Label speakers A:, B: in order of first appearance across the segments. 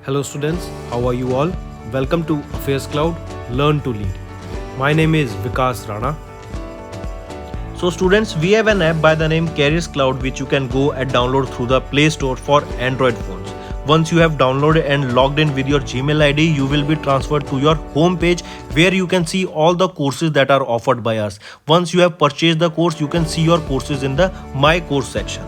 A: Hello students, how are you all? Welcome to Affairscloud, Learn to Lead. My name is Vikas Rana. So students, we have an app by the name Cloud which you can go and download through the Play Store for Android phones. Once you have downloaded and logged in with your Gmail ID, you will be transferred to your home page where you can see all the courses that are offered by us. Once you have purchased the course, you can see your courses in the My Course section.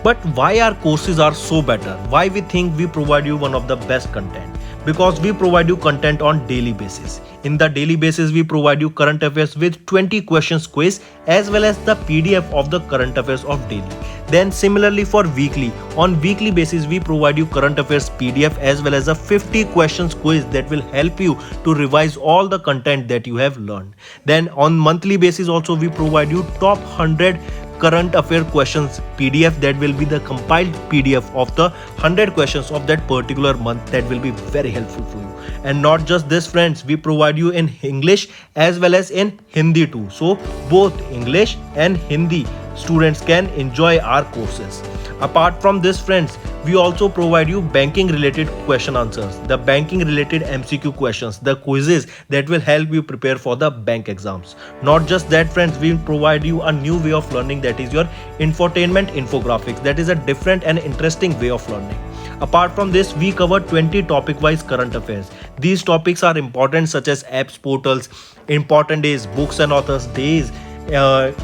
A: But why our courses are so better? Why we think we provide you one of the best content? Because we provide you content on daily basis. In the daily basis, we provide you current affairs with 20 questions quiz as well as the PDF of the current affairs of daily. Then similarly for weekly, on weekly basis we provide you current affairs PDF as well as a 50 questions quiz that will help you to revise all the content that you have learned. Then on monthly basis also we provide you top 100 current affair questions PDF that will be the compiled PDF of the 100 questions of that particular month that will be very helpful for you. And not just this friends, we provide you in English as well as in Hindi too. So both English and Hindi students can enjoy our courses. Apart from this friends, we also provide you banking related question answers, the banking related MCQ questions, the quizzes that will help you prepare for the bank exams. Not just that friends, we provide you a new way of learning, that is your infotainment infographics. That is a different and interesting way of learning. Apart from this, we cover 20 topic wise current affairs. These topics are important such as apps, portals, important days, books and authors days,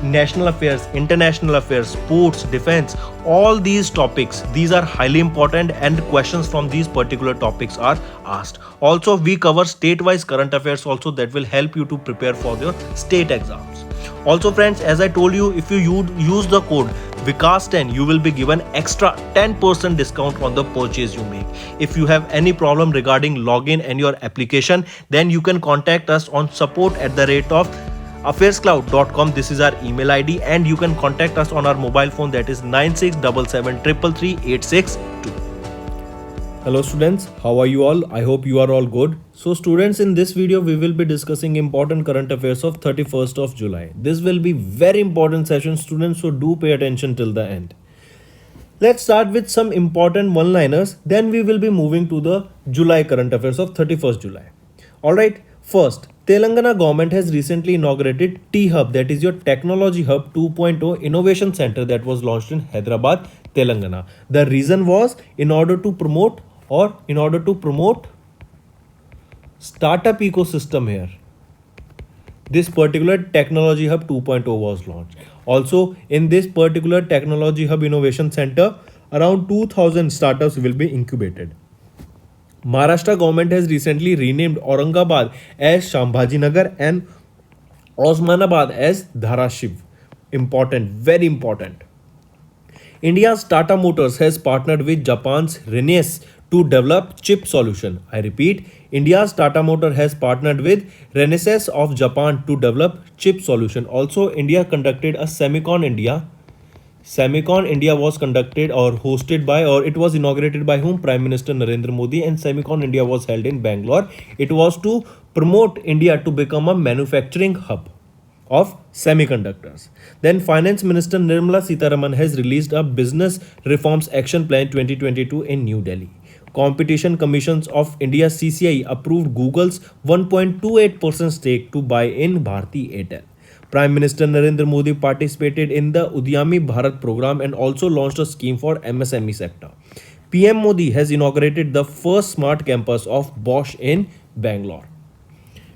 A: national affairs, international affairs, sports, defense, all these topics, these are highly important and questions from these particular topics are asked. Also we cover state-wise current affairs also that will help you to prepare for your state exams. Also friends, as I told you, if you use the code Vikas10, you will be given extra 10% discount on the purchase you make. If you have any problem regarding login and your application, then you can contact us on support@of Affairscloud.com. This is our email ID and you can contact us on our mobile phone, that is 9677333862. Hello students, how are you all? I hope you are all good. So students, in this video we will be discussing important current affairs of 31st of July. This will be very important session students, so do pay attention till the end. Let's start with some important one-liners, then we will be moving to the July current affairs of 31st July. Alright, first, Telangana government has recently inaugurated T-Hub, that is your Technology Hub 2.0 Innovation Center that was launched in Hyderabad, Telangana. The reason was in order to promote startup ecosystem here. This particular Technology Hub 2.0 was launched. Also, in this particular Technology Hub Innovation Center, around 2000 startups will be incubated. Maharashtra government has recently renamed Aurangabad as Shambhajinagar and Osmanabad as Dharashiv. Important, very important. India's Tata Motors has partnered with Japan's Renesas to develop chip solution. I repeat, India's Tata Motor has partnered with Renesas of Japan to develop chip solution. Also, India conducted a Semicon India was conducted or hosted by, or it was inaugurated by whom? Prime Minister Narendra Modi, and Semicon India was held in Bangalore. It was to promote India to become a manufacturing hub of semiconductors. Then Finance Minister Nirmala Sitharaman has released a Business Reforms Action Plan 2022 in New Delhi. Competition Commissions of India CCI approved Google's 1.28% stake to buy in Bharti Airtel. Prime Minister Narendra Modi participated in the Udyami Bharat program and also launched a scheme for MSME sector. PM Modi has inaugurated the first smart campus of Bosch in Bangalore.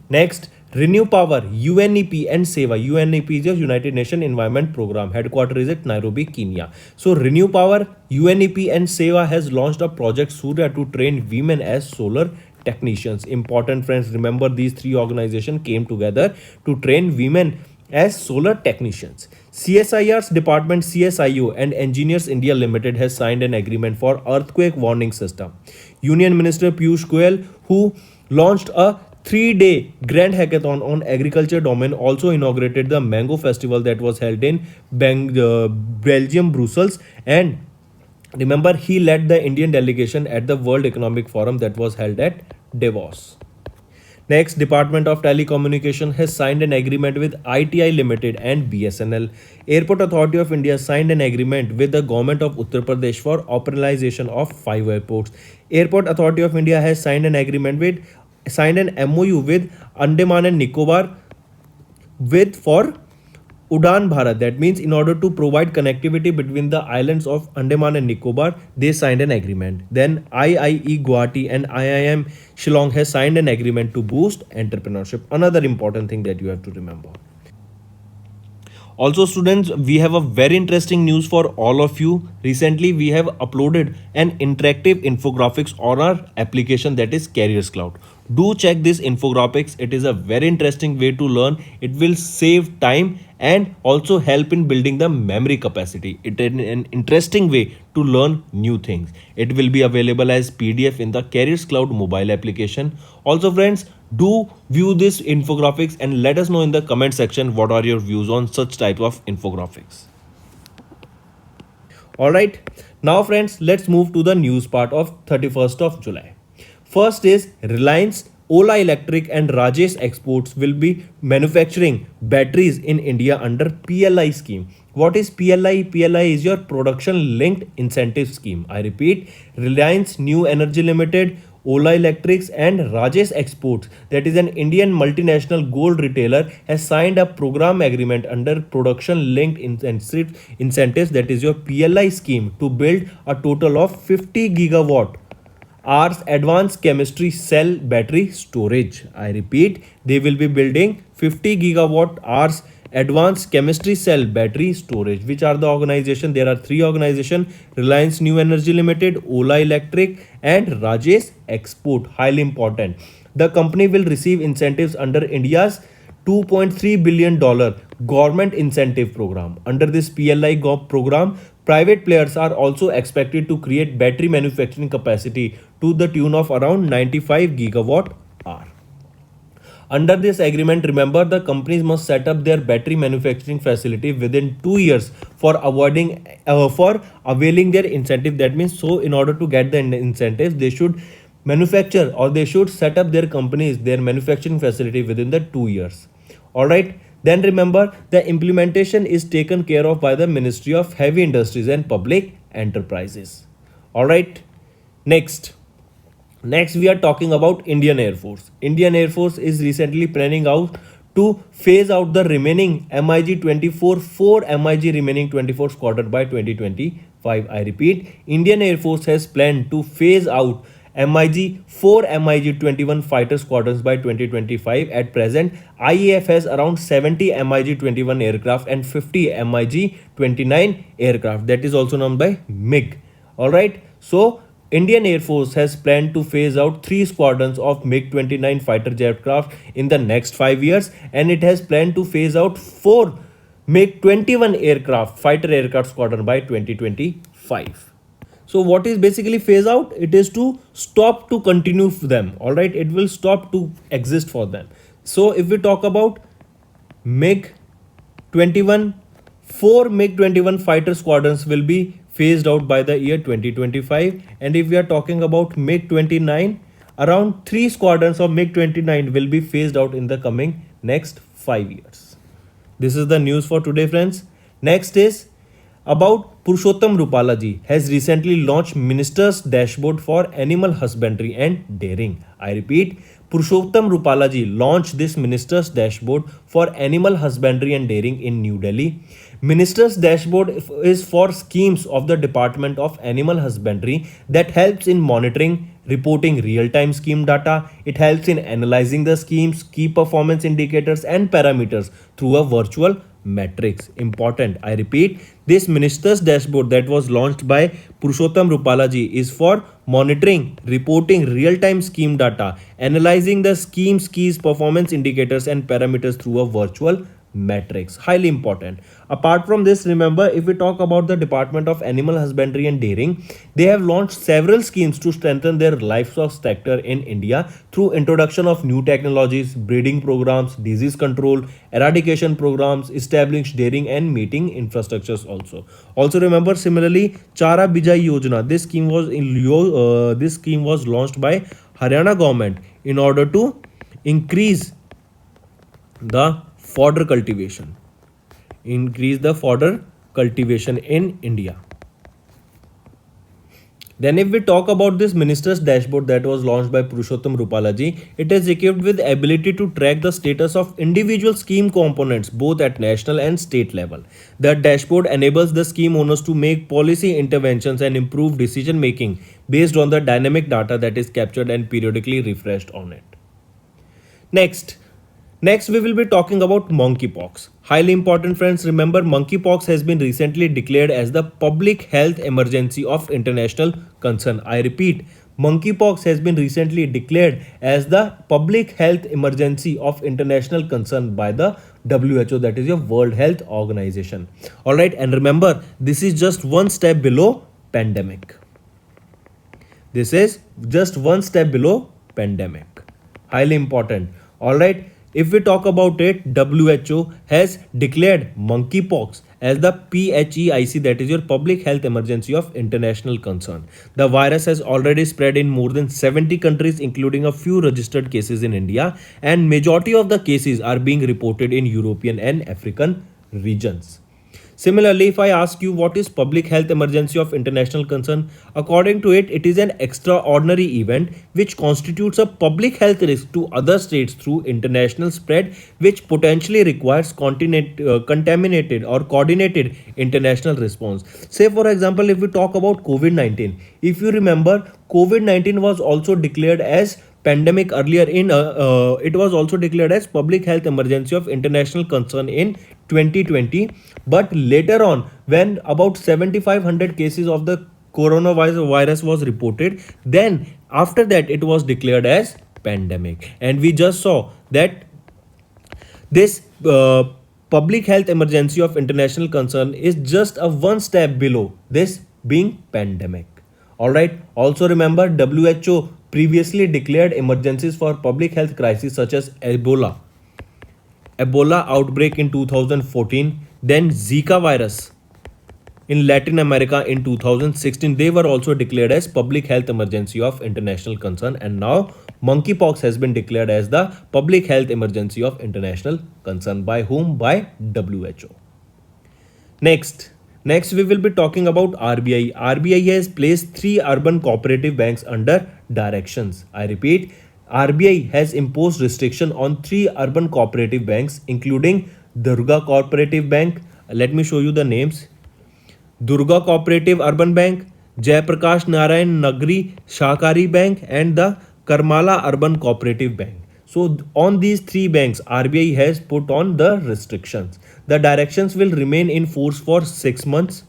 A: Next, Renew Power, UNEP and SEWA. UNEP is the United Nations Environment Program. Headquarters is at Nairobi, Kenya. So Renew Power, UNEP and SEWA has launched a project Surya to train women as solar technicians. Important friends, remember these three organizations came together to train women as solar technicians. CSIR's department CSIO and Engineers India Limited has signed an agreement for earthquake warning system. Union Minister Piyush Goyal, who launched a 3-day grand hackathon on agriculture domain, also inaugurated the Mango Festival that was held in Belgium, Brussels, and remember he led the Indian delegation at the World Economic Forum that was held at Davos. Next, Department of Telecommunication has signed an agreement with ITI Limited and BSNL. Airport Authority of India signed an agreement with the government of Uttar Pradesh for operationalization of 5 airports. Airport Authority of India has signed an MOU with Andaman and Nicobar with for Udan Bharat. That means in order to provide connectivity between the islands of Andaman and Nicobar, they signed an agreement. Then IIE Guwahati and IIM Shillong has signed an agreement to boost entrepreneurship. Another important thing that you have to remember. Also, students, we have a very interesting news for all of you. Recently, we have uploaded an interactive infographics on our application, that is Careers Cloud. Do check this infographics. It is a very interesting way to learn. It will save time and also help in building the memory capacity. It is an interesting way to learn new things. It will be available as PDF in the Careers Cloud mobile application. Also, friends, do view this infographics and let us know in the comment section what are your views on such type of infographics. Alright, now friends, let's move to the news part of 31st of July. First is Reliance, Ola Electric and Rajesh Exports will be manufacturing batteries in India under PLI scheme. What is PLI? PLI is your production linked incentive scheme. I repeat, Reliance New Energy Limited, Ola Electrics and Rajesh Exports, that is an Indian multinational gold retailer, has signed a program agreement under production linked incentives, that is your PLI scheme, to build a total of 50 gigawatt hours advanced chemistry cell battery storage. I repeat, they will be building 50 gigawatt hours advanced chemistry cell battery storage. Which are the organization? There are three organizations: Reliance New Energy Limited, Ola Electric and Rajesh Export. Highly important. The company will receive incentives under India's $2.3 billion government incentive program. Under this PLI program, private players are also expected to create battery manufacturing capacity to the tune of around 95 gigawatt hour. Under this agreement, remember, the companies must set up their battery manufacturing facility within 2 years for availing their incentive. That means, so in order to get the incentives, they should manufacture or they should set up their manufacturing facility within the 2 years. All right. Then remember, the implementation is taken care of by the Ministry of Heavy Industries and Public Enterprises. All right. Next, we are talking about Indian Air Force. Indian Air Force is recently planning out to phase out the remaining MiG-24 MiG remaining 24 squadron by 2025. I repeat, Indian Air Force has planned to phase out MiG-4 MiG-21 fighter squadrons by 2025. At present, IAF has around 70 MiG-21 aircraft and 50 MiG-29 aircraft, that is also known by MiG. Alright, so Indian Air Force has planned to phase out 3 squadrons of MiG-29 fighter aircraft in the next 5 years, and it has planned to phase out 4 MiG-21 fighter aircraft squadron by 2025. So what is basically phase out? It is to stop to continue for them. All right, it will stop to exist for them. So if we talk about MiG-21, 4 MiG-21 fighter squadrons will be phased out by the year 2025. And if we are talking about MiG-29, around 3 squadrons of MiG-29 will be phased out in the coming next 5 years. This is the news for today, friends. Next is about Purushottam Rupala ji has recently launched Minister's Dashboard for Animal Husbandry and Dairying. I repeat, Purushottam Rupala ji launched this Minister's Dashboard for Animal Husbandry and Dairying in New Delhi. Minister's Dashboard is for schemes of the Department of Animal Husbandry that helps in monitoring, reporting real-time scheme data. It helps in analyzing the schemes, key performance indicators and parameters through a virtual metrics. Important. I repeat, this Minister's Dashboard that was launched by Purushottam Rupala ji is for monitoring, reporting real-time scheme data, analyzing the scheme's keys, performance indicators and parameters through a virtual metrics. Highly important. Apart from this, remember, if we talk about the Department of Animal Husbandry and Dairying, they have launched several schemes to strengthen their livestock sector in India through introduction of new technologies, breeding programs, disease control, eradication programs, established dairying and meeting infrastructures also. Also remember, similarly, Chara Bijai Yojana, this scheme was launched by Haryana government in order to increase the fodder cultivation. Increase the fodder cultivation in India. Then if we talk about this minister's dashboard that was launched by Purushottam Rupalaji, it is equipped with ability to track the status of individual scheme components both at national and state level. The dashboard enables the scheme owners to make policy interventions and improve decision making based on the dynamic data that is captured and periodically refreshed on it. Next, Next, we will be talking about monkeypox. Highly important, friends. Remember, monkeypox has been recently declared as the public health emergency of international concern. I repeat, monkeypox has been recently declared as the public health emergency of international concern by the WHO, that is your World Health Organization. All right, and remember, this is just one step below pandemic. This is just one step below pandemic. Highly important. All right. If we talk about it, WHO has declared monkeypox as the PHEIC, that is your public health emergency of international concern. The virus has already spread in more than 70 countries, including a few registered cases in India, and majority of the cases are being reported in European and African regions. Similarly, if I ask you what is public health emergency of international concern, according to it, it is an extraordinary event which constitutes a public health risk to other states through international spread, which potentially requires contaminated or coordinated international response. Say for example, if we talk about COVID-19, if you remember, COVID-19 was also declared as pandemic earlier in it was also declared as public health emergency of international concern in 2020, but later on when about 7500 cases of the coronavirus was reported, then after that it was declared as pandemic, and we just saw that this public health emergency of international concern is just a one step below this being pandemic. All right, also remember, WHO previously declared emergencies for public health crises such as Ebola outbreak in 2014, then Zika virus in Latin America in 2016. They were also declared as public health emergency of international concern, and now monkeypox has been declared as the public health emergency of international concern. By whom? By WHO. Next, we will be talking about RBI. RBI has placed 3 urban cooperative banks under directions. I repeat, RBI has imposed restriction on 3 urban cooperative banks, including Durga Cooperative Bank. Let me show you the names. Durga Cooperative Urban Bank, Jayaprakash Narayan Nagri Shahkari Bank, and the Karmala Urban Cooperative Bank. So on these 3 banks, RBI has put on the restrictions. The directions will remain in force for 6 months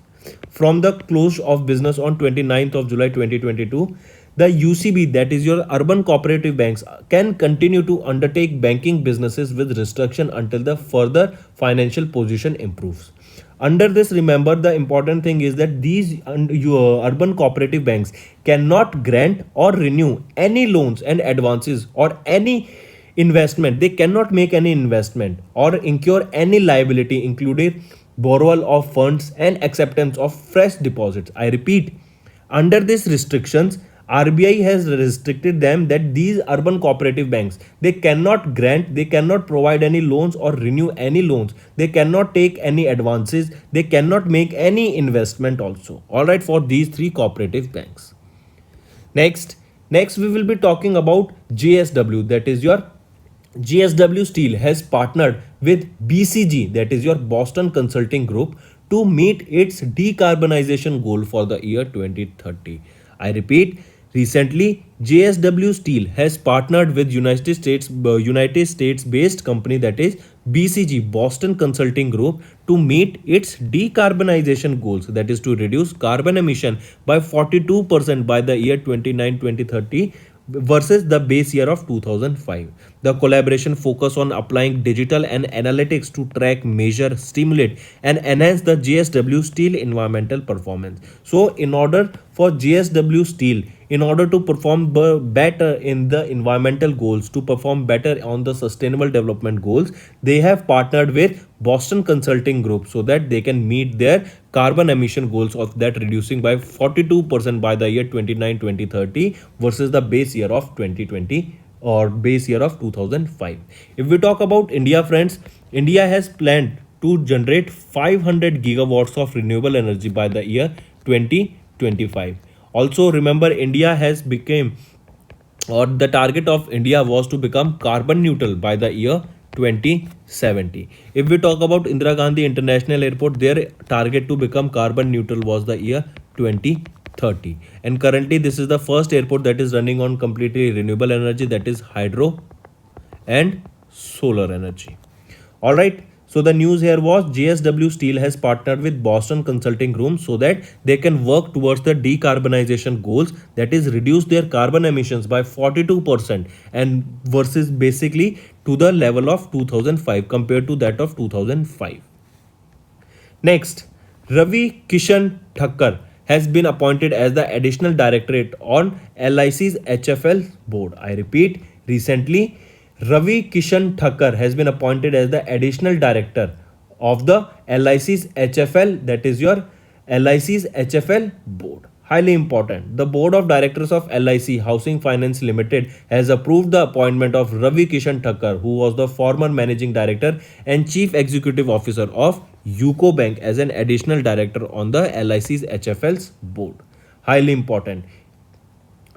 A: from the close of business on 29th of July 2022. The UCB, that is your urban cooperative banks, can continue to undertake banking businesses with restriction until the further financial position improves. Under this, remember, the important thing is that these urban cooperative banks cannot grant or renew any loans and advances or any investment. They cannot make any investment or incur any liability, including borrowal of funds and acceptance of fresh deposits. I repeat, under these restrictions, RBI has restricted them that these urban cooperative banks, they cannot grant, they cannot provide any loans or renew any loans, they cannot take any advances, they cannot make any investment also. All right, for these 3 cooperative banks. Next we will be talking about JSW, that is your JSW Steel has partnered with BCG, that is your Boston Consulting Group, to meet its decarbonization goal for the year 2030. I repeat, recently JSW Steel has partnered with United States based company, that is BCG, Boston Consulting Group, to meet its decarbonization goals, that is to reduce carbon emission by 42% by the year 2030 versus the base year of 2005. The collaboration focus on applying digital and analytics to track, measure, stimulate, and enhance the JSW Steel environmental performance. So in order for JSW Steel, in order to perform better in the environmental goals, to perform better on the sustainable development goals, they have partnered with Boston Consulting Group so that they can meet their carbon emission goals of that reducing by 42% by the year 2030 versus the base year of 2025. or base year of 2005. If we talk about India, friends, India has planned to generate 500 gigawatts of renewable energy by the year 2025. Also remember, India has become, or the target of India was to become carbon neutral by the year 2070. If we talk about Indira Gandhi International Airport, their target to become carbon neutral was the year 2030. And currently, this is the first airport that is running on completely renewable energy, that is hydro and solar energy. All right. So the news here was JSW Steel has partnered with Boston Consulting Group so that they can work towards the decarbonization goals, that is reduce their carbon emissions by 42% and versus basically to the level of 2005 compared to that of 2005. Next, Ravi Kishan Thakkar has been appointed as the additional directorate on LIC's HFL board. I repeat, recently Ravi Kishan Thakkar has been appointed as the additional director of the LIC's HFL, that is your LIC's HFL board. Highly important. The board of directors of LIC Housing Finance Limited has approved the appointment of Ravi Kishan Thakkar, who was the former managing director and chief executive officer of UCO Bank, as an additional director on the LIC's HFL's board. Highly important.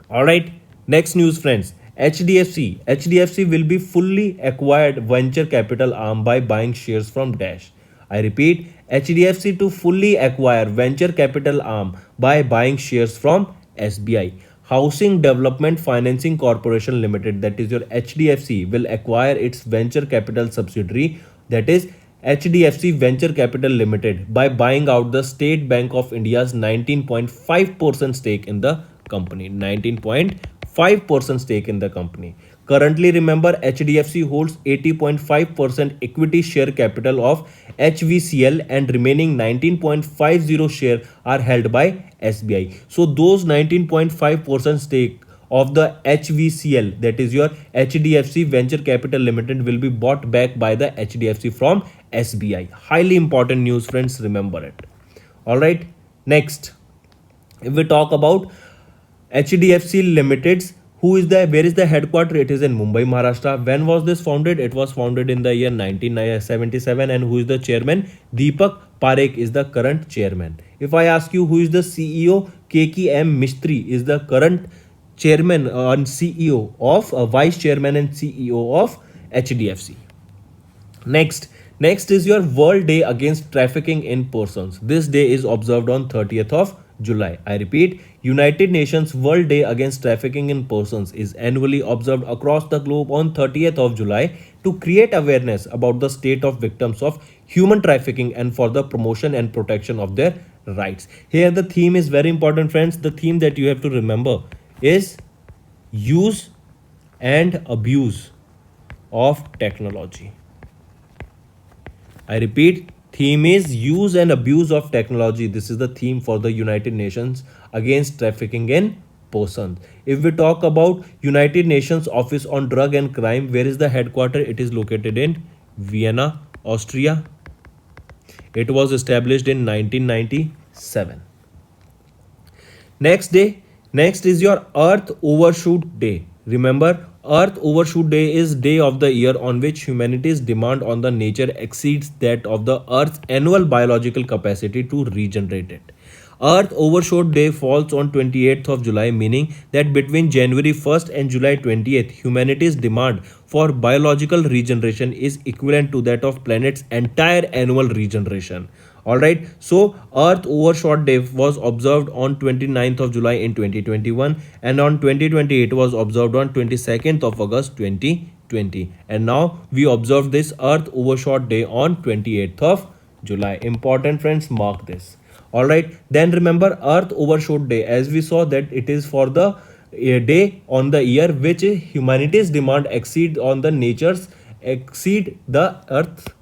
A: All right. Next news, friends. HDFC will be fully acquired venture capital arm by buying shares from Dash. I repeat, HDFC to fully acquire venture capital arm by buying shares from SBI. Housing Development Financing Corporation Limited, that is your HDFC, will acquire its venture capital subsidiary, that is HDFC Venture Capital Limited, by buying out the State Bank of India's 19.5% stake in the company. 19.5% stake in the company. Currently, remember, HDFC holds 80.5% equity share capital of HVCL and remaining 19.50 share are held by SBI. So those 19.5% stake of the HVCL, that is your HDFC Venture Capital Limited, will be bought back by the HDFC from SBI. Highly important news, friends, remember it. All right. Next, if we talk about HDFC Limited's, where is the headquarter? It is in Mumbai, Maharashtra. When was this founded? It was founded in the year 1977. And who is the chairman? Deepak Parekh is the current chairman. If I ask you who is the CEO, KKM Mistry is the current chairman and CEO of vice chairman and CEO of HDFC. Next is your World Day Against Trafficking in Persons. This day is observed on 30th of July. I repeat, United Nations World Day Against Trafficking in Persons is annually observed across the globe on 30th of July to create awareness about the state of victims of human trafficking and for the promotion and protection of their rights. Here the theme is very important, friends. The theme that you have to remember is use and abuse of technology. I repeat, theme is use and abuse of technology. This is the theme for the United Nations Against Trafficking in Persons. If we talk about United Nations Office on Drug and Crime, where is the headquarter? It is located in Vienna, Austria. It was established in 1997. Next is your Earth Overshoot Day. Remember, Earth Overshoot Day is day of the year on which humanity's demand on the nature exceeds that of the Earth's annual biological capacity to regenerate it. Earth Overshoot Day falls on 28th of July, meaning that between January 1st and July 20th, humanity's demand for biological regeneration is equivalent to that of planet's entire annual regeneration. Alright, so Earth Overshoot Day was observed on 29th of July in 2021, and on 2020 it was observed on 22nd of August 2020. And now we observe this Earth Overshoot Day on 28th of July. Important, friends, mark this. Alright, then remember Earth Overshoot Day, as we saw that it is for the day on the year which humanity's demand exceed on the nature's exceed the earth.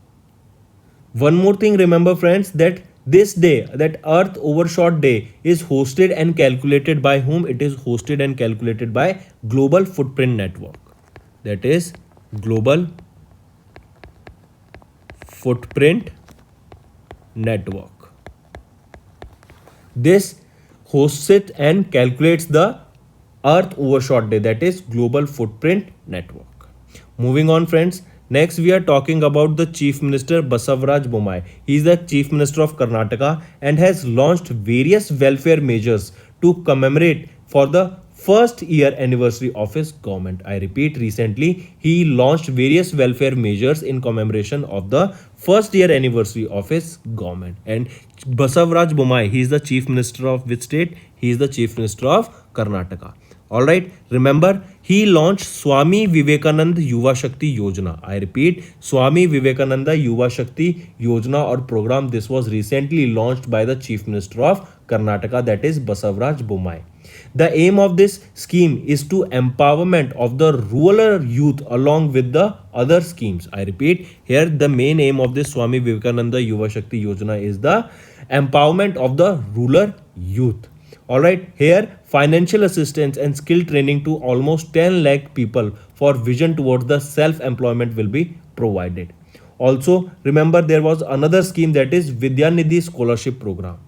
A: One more thing, remember, friends, that this day, that Earth Overshoot Day, is hosted and calculated by whom? It is hosted and calculated by Global Footprint Network. That is Global Footprint Network. This hosts it and calculates the Earth Overshot Day, that is Global Footprint Network. Moving on, friends. Next, we are talking about the Chief Minister Basavaraj Bommai. He is the Chief Minister of Karnataka and has launched various welfare measures to commemorate for the first year anniversary of his government. I repeat, recently he launched various welfare measures in commemoration of the first year anniversary of his government. And Basavaraj Bommai, he is the Chief Minister of which state? He is the Chief Minister of Karnataka. All right, remember he launched Swami Vivekananda Yuva Shakti Yojana. I repeat, Swami Vivekananda Yuva Shakti Yojana or program. This was recently launched by the Chief Minister of Karnataka, that is Basavaraj Bommai. The aim of this scheme is to empowerment of the rural youth along with the other schemes. I repeat, here the main aim of this Swami Vivekananda Yuva Shakti Yojana is the empowerment of the rural youth. Alright, here financial assistance and skill training to almost 10 lakh people for vision towards the self-employment will be provided. Also, remember there was another scheme, that is Vidyanidhi Scholarship Program.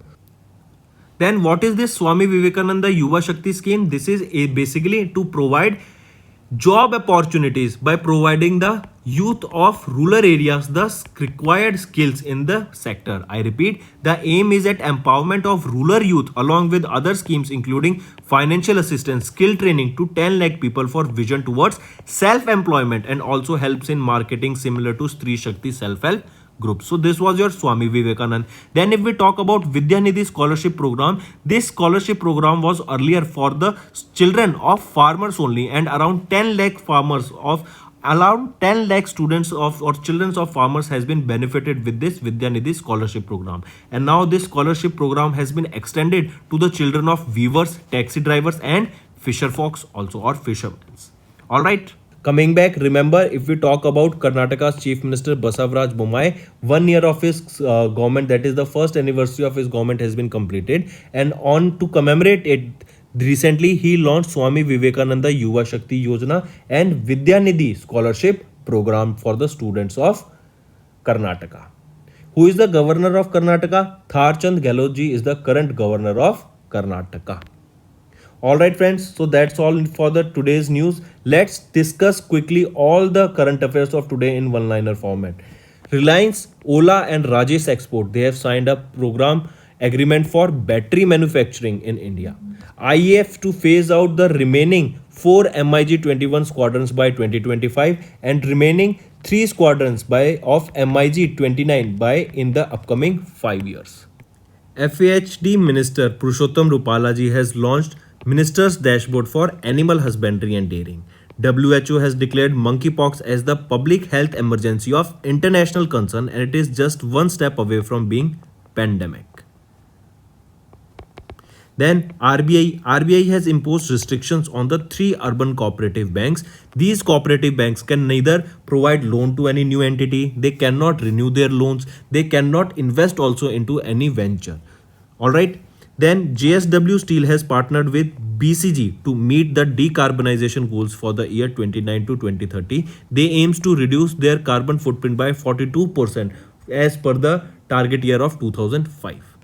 A: Then what is this Swami Vivekananda Yuva Shakti scheme? This is basically to provide job opportunities by providing the youth of rural areas the required skills in the sector. I repeat, the aim is at empowerment of rural youth along with other schemes including financial assistance, skill training to 10 lakh people for vision towards self-employment, and also helps in marketing similar to Stree Shakti self-help group. So this was your Swami Vivekanand. Then if we talk about Vidyanidhi scholarship program, this scholarship program was earlier for the children of farmers only, and around 10 lakh farmers of around 10 lakh students of or children of farmers has been benefited with this Vidyanidhi scholarship program. And now this scholarship program has been extended to the children of weavers, taxi drivers and fisher folks also, or fishermen. All right. Coming back, remember if we talk about Karnataka's Chief Minister Basavaraj Bommai, 1 year of his government, that is the first anniversary of his government has been completed, and on to commemorate it, recently he launched Swami Vivekananda Yuva Shakti Yojana and Vidyanidhi Scholarship Program for the students of Karnataka. Who is the governor of Karnataka? Tharchand Gehlotji is the current governor of Karnataka. Alright friends, so that's all for the today's news. Let's discuss quickly all the current affairs of today in one-liner format. Reliance, Ola and Rajesh Export, they have signed a program agreement for battery manufacturing in India. IAF to phase out the remaining 4 MiG-21 squadrons by 2025 and remaining 3 squadrons of MiG-29 in the upcoming 5 years. FAHD Minister Purushottam Rupalaji has launched Minister's Dashboard for Animal Husbandry and Dairying. WHO has declared monkeypox as the public health emergency of international concern, and it is just one step away from being pandemic. Then RBI has imposed restrictions on the 3 urban cooperative banks. These cooperative banks can neither provide loan to any new entity, they cannot renew their loans, they cannot invest also into any venture. Alright. Then JSW Steel has partnered with BCG to meet the decarbonization goals for the year 29 to 2030. They aims to reduce their carbon footprint by 42% as per the target year of 2005.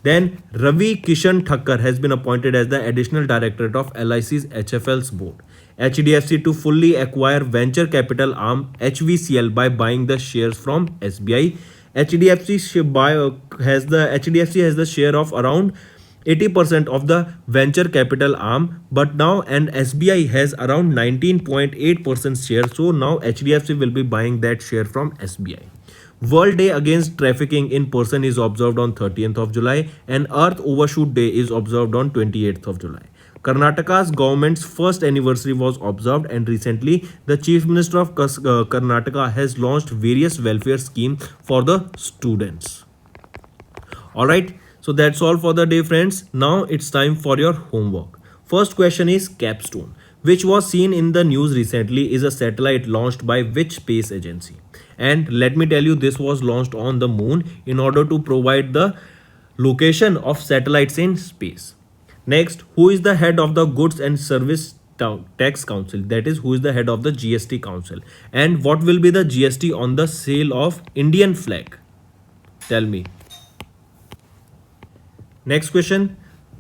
A: Then Ravi Kishan Thakkar has been appointed as the additional director of LIC's HFL's board. HDFC to fully acquire venture capital arm HVCL by buying the shares from SBI. HDFC has the share of around 80% of the venture capital arm, but now and SBI has around 19.8% share. So now HDFC will be buying that share from SBI. World Day Against Trafficking in Person is observed on 30th of July and Earth Overshoot Day is observed on 28th of July. Karnataka's government's first anniversary was observed, and recently the Chief Minister of Karnataka has launched various welfare schemes for the students. Alright, so that's all for the day friends. Now it's time for your homework. First question is Capstone, which was seen in the news recently, is a satellite launched by which space agency? And let me tell you, this was launched on the moon in order to provide the location of satellites in space. Next, who is the head of the Goods and Service Tax Council? That is, who is the head of the GST Council? And what will be the GST on the sale of Indian flag? Tell me. Next question.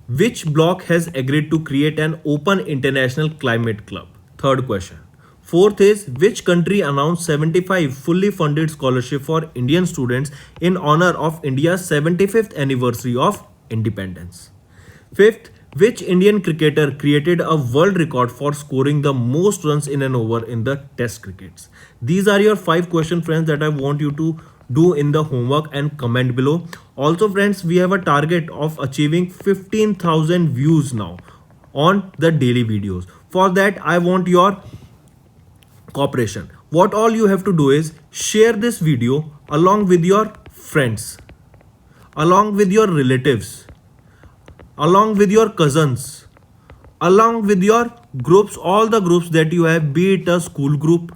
A: Which bloc has agreed to create an open international climate club? Third question. Fourth is, which country announced 75 fully funded scholarship for Indian students in honor of India's 75th anniversary of independence? Fifth, which Indian cricketer created a world record for scoring the most runs in an over in the test crickets? These are your 5 questions, friends, that I want you to do in the homework and comment below. Also, friends, we have a target of achieving 15,000 views now on the daily videos. For that, I want your cooperation. What all you have to do is share this video along with your friends, along with your relatives, along with your cousins, along with your groups, all the groups that you have, be it a school group,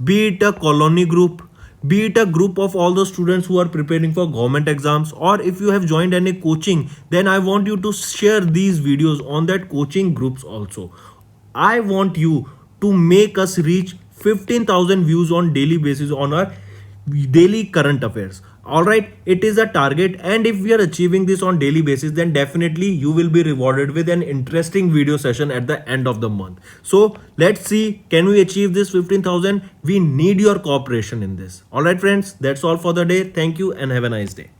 A: be it a colony group, be it a group of all the students who are preparing for government exams, or if you have joined any coaching, then I want you to share these videos on that coaching groups also. I want you to make us reach 15,000 views on daily basis on our daily current affairs. All right, it is a target, and if we are achieving this on daily basis, then definitely you will be rewarded with an interesting video session at the end of the month. So let's see, can we achieve this 15,000? We need your cooperation in this. All right, friends, that's all for the day. Thank you and have a nice day.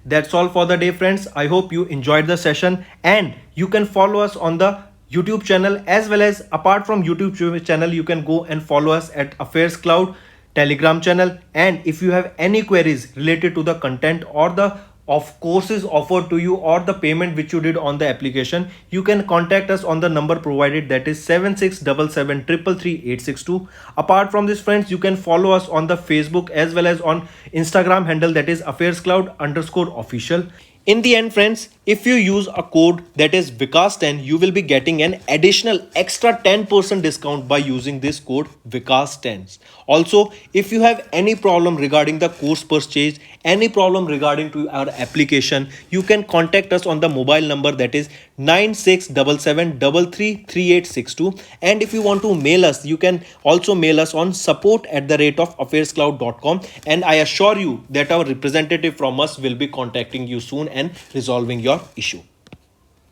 A: That's all for the day, friends. I hope you enjoyed the session, and you can follow us on the YouTube channel, as well as apart from YouTube channel, you can go and follow us at Affairscloud Telegram channel. And if you have any queries related to the content or the of courses offered to you or the payment which you did on the application, you can contact us on the number provided, that is 7677333862. Apart from this, friends, you can follow us on the Facebook as well as on Instagram handle, that is Affairscloud_official. In the end, friends, if you use a code that is Vikas10, you will be getting an additional extra 10% discount by using this code Vikas10. Also, if you have any problem regarding the course purchase, any problem regarding to our application, you can contact us on the mobile number, that is 9677333862. And if you want to mail us, you can also mail us on support@affairscloud.com, and I assure you that our representative from us will be contacting you soon and resolving your issue.